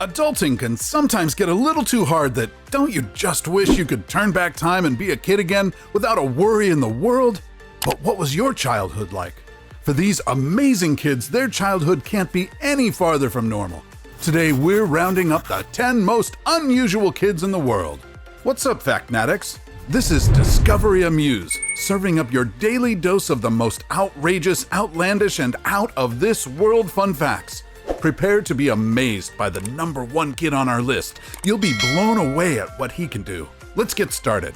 Adulting can sometimes get a little too hard that don't you just wish you could turn back time and be a kid again without a worry in the world? But what was your childhood like? For these amazing kids, their childhood can't be any farther from normal. Today, we're rounding up the 10 most unusual kids in the world. What's up, Factnatics? This is Discovery Amuse, serving up your daily dose of the most outrageous, outlandish, and out-of-this-world fun facts. Prepare to be amazed by the number one kid on our list. You'll be blown away at what he can do. Let's get started.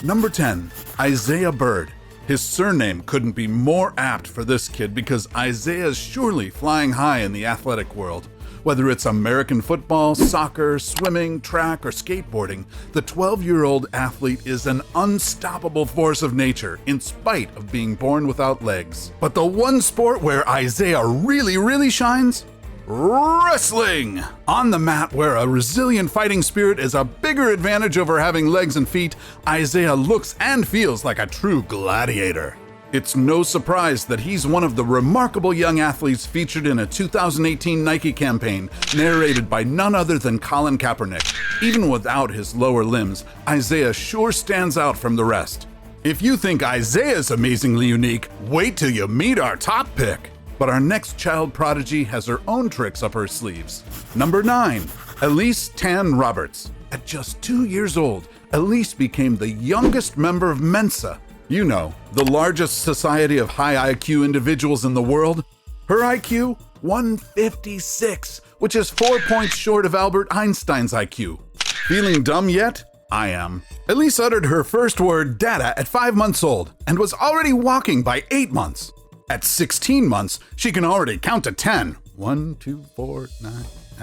Number 10, Isaiah Bird. His surname couldn't be more apt for this kid because Isaiah's surely flying high in the athletic world. Whether it's American football, soccer, swimming, track, or skateboarding, the 12-year-old athlete is an unstoppable force of nature in spite of being born without legs. But the one sport where Isaiah really shines? Wrestling! On the mat, where a resilient fighting spirit is a bigger advantage over having legs and feet, Isaiah looks and feels like a true gladiator. It's no surprise that he's one of the remarkable young athletes featured in a 2018 Nike campaign, narrated by none other than Colin Kaepernick. Even without his lower limbs, Isaiah sure stands out from the rest. If you think Isaiah's amazingly unique, wait till you meet our top pick. But our next child prodigy has her own tricks up her sleeves. Number 9, Elise Tan Roberts. At just 2 years old, Elise became the youngest member of Mensa. You know, the largest society of high IQ individuals in the world. Her IQ, 156, which is 4 points short of Albert Einstein's IQ. Feeling dumb yet? I am. Elise uttered her first word, data, at 5 months old and was already walking by 8 months. At 16 months, she can already count to 10. 1, 2, 4, 9.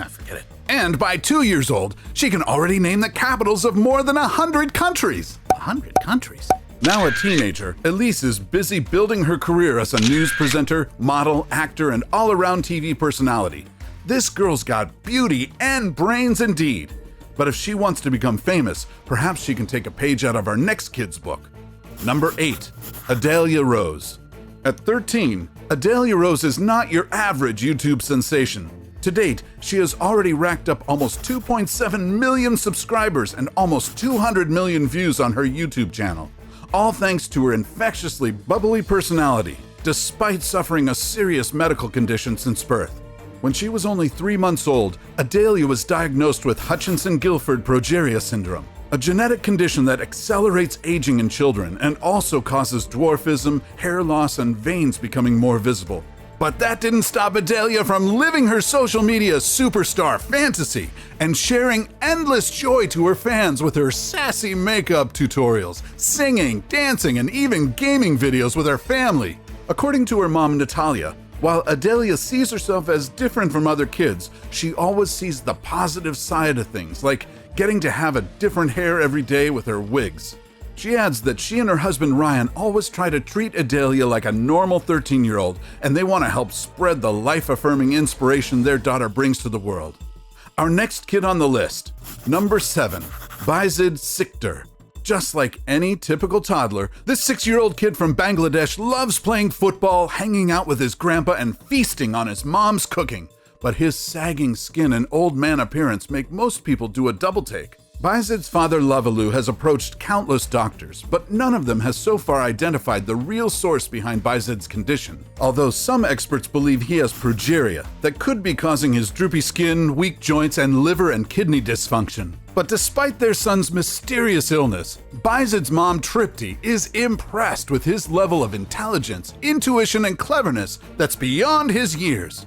Forget it. And by 2 years old, she can already name the capitals of more than 100 countries. 100 countries? Now a teenager, Elise is busy building her career as a news presenter, model, actor, and all-around TV personality. This girl's got beauty and brains indeed. But if she wants to become famous, perhaps she can take a page out of our next kid's book. Number 8, Adalia Rose. At 13, Adalia Rose is not your average YouTube sensation. To date, she has already racked up almost 2.7 million subscribers and almost 200 million views on her YouTube channel. All thanks to her infectiously bubbly personality, despite suffering a serious medical condition since birth. When she was only 3 months old, Adalia was diagnosed with Hutchinson-Gilford progeria syndrome, a genetic condition that accelerates aging in children and also causes dwarfism, hair loss, and veins becoming more visible. But that didn't stop Adalia from living her social media superstar fantasy and sharing endless joy to her fans with her sassy makeup tutorials, singing, dancing, and even gaming videos with her family. According to her mom, Natalia, while Adalia sees herself as different from other kids, she always sees the positive side of things, like getting to have a different hair every day with her wigs. She adds that she and her husband Ryan always try to treat Adalia like a normal 13-year-old, and they want to help spread the life-affirming inspiration their daughter brings to the world. Our next kid on the list, number 7, Baizid Sikder. Just like any typical toddler, this 6-year-old kid from Bangladesh loves playing football, hanging out with his grandpa, and feasting on his mom's cooking. But his sagging skin and old man appearance make most people do a double take. Baizid's father Lavalu has approached countless doctors, but none of them has so far identified the real source behind Baizid's condition. Although some experts believe he has progeria that could be causing his droopy skin, weak joints, and liver and kidney dysfunction. But despite their son's mysterious illness, Baizid's mom Tripti is impressed with his level of intelligence, intuition, and cleverness that's beyond his years.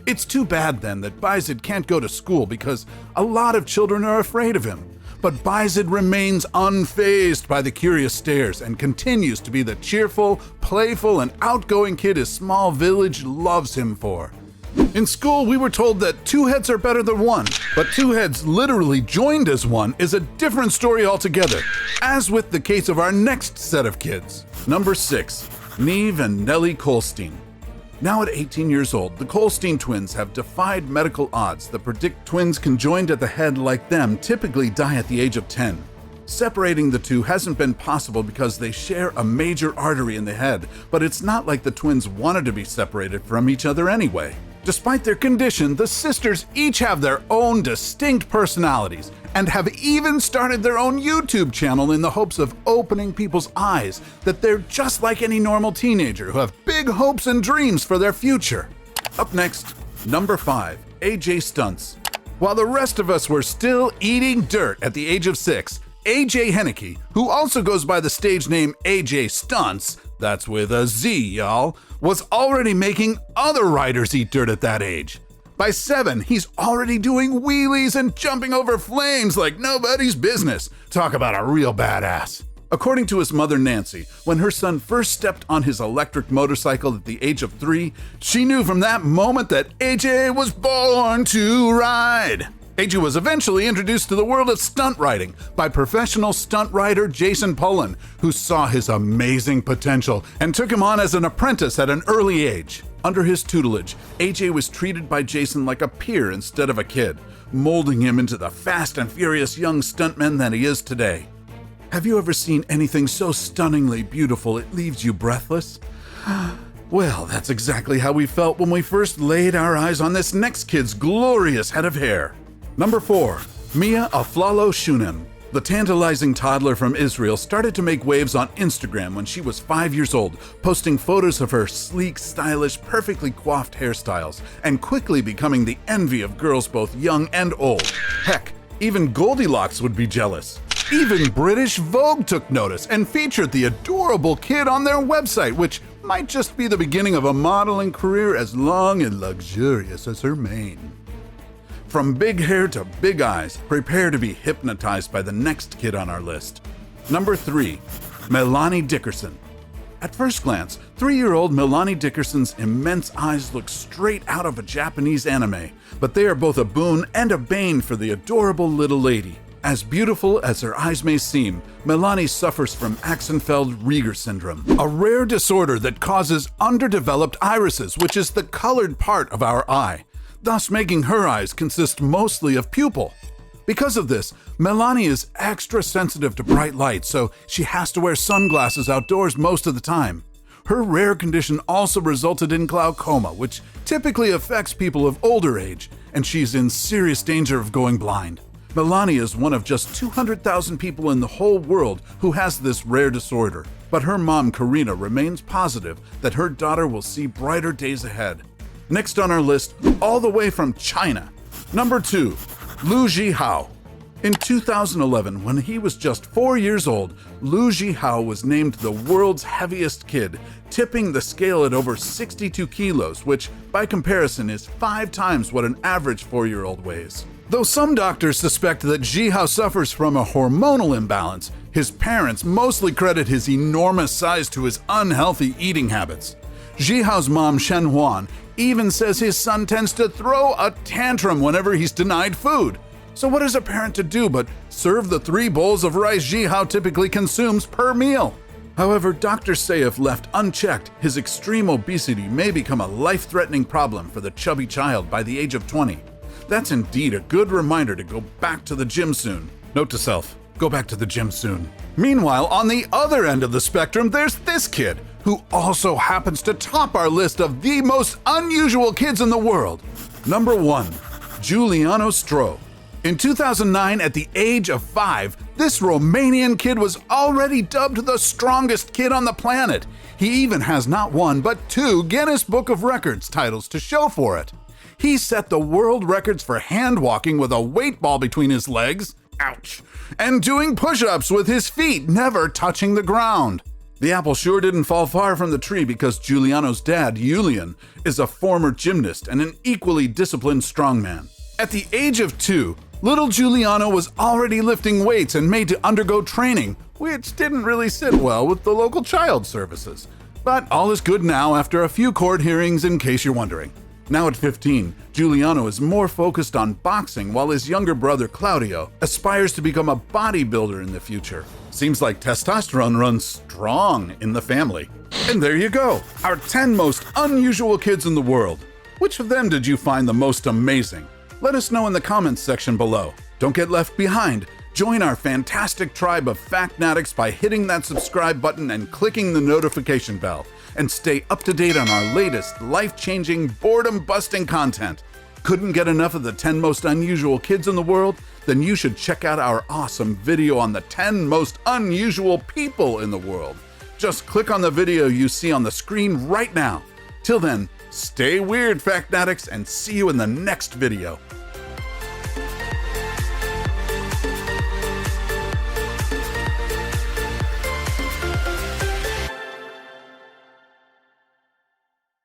It's too bad then that Baizid can't go to school because a lot of children are afraid of him. But Baizid remains unfazed by the curious stares and continues to be the cheerful, playful, and outgoing kid his small village loves him for. In school, we were told that 2 heads are better than 1, but 2 heads literally joined as 1 is a different story altogether, as with the case of our next set of kids. Number 6, Neve and Nellie Kolstein. Now at 18 years old, the Kolstein twins have defied medical odds that predict twins conjoined at the head like them typically die at the age of 10. Separating the two hasn't been possible because they share a major artery in the head, but it's not like the twins wanted to be separated from each other anyway. Despite their condition, the sisters each have their own distinct personalities and have even started their own YouTube channel in the hopes of opening people's eyes that they're just like any normal teenager who have big hopes and dreams for their future. Up next, number 5, AJ Stunts. While the rest of us were still eating dirt at the age of 6, AJ Henneke, who also goes by the stage name AJ Stunts, that's with a Z, y'all, was already making other riders eat dirt at that age. By 7, he's already doing wheelies and jumping over flames like nobody's business. Talk about a real badass. According to his mother Nancy, when her son first stepped on his electric motorcycle at the age of 3, she knew from that moment that AJ was born to ride. AJ was eventually introduced to the world of stunt riding by professional stunt rider Jason Pullen, who saw his amazing potential and took him on as an apprentice at an early age. Under his tutelage, AJ was treated by Jason like a peer instead of a kid, molding him into the fast and furious young stuntman that he is today. Have you ever seen anything so stunningly beautiful it leaves you breathless? Well, that's exactly how we felt when we first laid our eyes on this next kid's glorious head of hair. Number 4, Mia Aflalo Shunem. The tantalizing toddler from Israel started to make waves on Instagram when she was 5 years old, posting photos of her sleek, stylish, perfectly coiffed hairstyles, and quickly becoming the envy of girls both young and old. Heck, even Goldilocks would be jealous. Even British Vogue took notice and featured the adorable kid on their website, which might just be the beginning of a modeling career as long and luxurious as her mane. From big hair to big eyes, prepare to be hypnotized by the next kid on our list. Number 3, Melanie Dickerson. At first glance, 3-year-old Melanie Dickerson's immense eyes look straight out of a Japanese anime, but they are both a boon and a bane for the adorable little lady. As beautiful as her eyes may seem, Melanie suffers from Axenfeld-Rieger syndrome, a rare disorder that causes underdeveloped irises, which is the colored part of our eye, thus making her eyes consist mostly of pupil. Because of this, Melanie is extra sensitive to bright light, so she has to wear sunglasses outdoors most of the time. Her rare condition also resulted in glaucoma, which typically affects people of older age, and she's in serious danger of going blind. Melanie is one of just 200,000 people in the whole world who has this rare disorder, but her mom, Karina, remains positive that her daughter will see brighter days ahead. Next on our list, all the way from China, number 2, Lu Zhihao. In 2011, when he was just 4 years old, Lu Zhihao was named the world's heaviest kid, tipping the scale at over 62 kilos, which, by comparison, is 5 times what an average 4-year-old weighs. Though some doctors suspect that Zhihao suffers from a hormonal imbalance, his parents mostly credit his enormous size to his unhealthy eating habits. Zhihao's mom, Shen Huan, even says his son tends to throw a tantrum whenever he's denied food. So what is a parent to do but serve the 3 bowls of rice Zhihao typically consumes per meal? However, doctors say if left unchecked, his extreme obesity may become a life-threatening problem for the chubby child by the age of 20. That's indeed a good reminder to go back to the gym soon. Note to self, go back to the gym soon. Meanwhile, on the other end of the spectrum, there's this kid, who also happens to top our list of the most unusual kids in the world. Number 1, Giuliano Stro. In 2009, at the age of 5, this Romanian kid was already dubbed the strongest kid on the planet. He even has not 1, but 2 Guinness Book of Records titles to show for it. He set the world records for hand walking with a weight ball between his legs, ouch, and doing push-ups with his feet never touching the ground. The apple sure didn't fall far from the tree because Giuliano's dad, Julian, is a former gymnast and an equally disciplined strongman. At the age of 2, little Giuliano was already lifting weights and made to undergo training, which didn't really sit well with the local child services. But all is good now after a few court hearings, in case you're wondering. Now at 15, Giuliano is more focused on boxing while his younger brother Claudio aspires to become a bodybuilder in the future. Seems like testosterone runs strong in the family. And there you go, our 10 most unusual kids in the world. Which of them did you find the most amazing? Let us know in the comments section below. Don't get left behind, Join our fantastic tribe of Factnatics by hitting that subscribe button and clicking the notification bell. And stay up to date on our latest life-changing, boredom-busting content. Couldn't get enough of the 10 most unusual kids in the world? Then you should check out our awesome video on the 10 most unusual people in the world. Just click on the video you see on the screen right now. Till then, stay weird, Factnatics, and see you in the next video.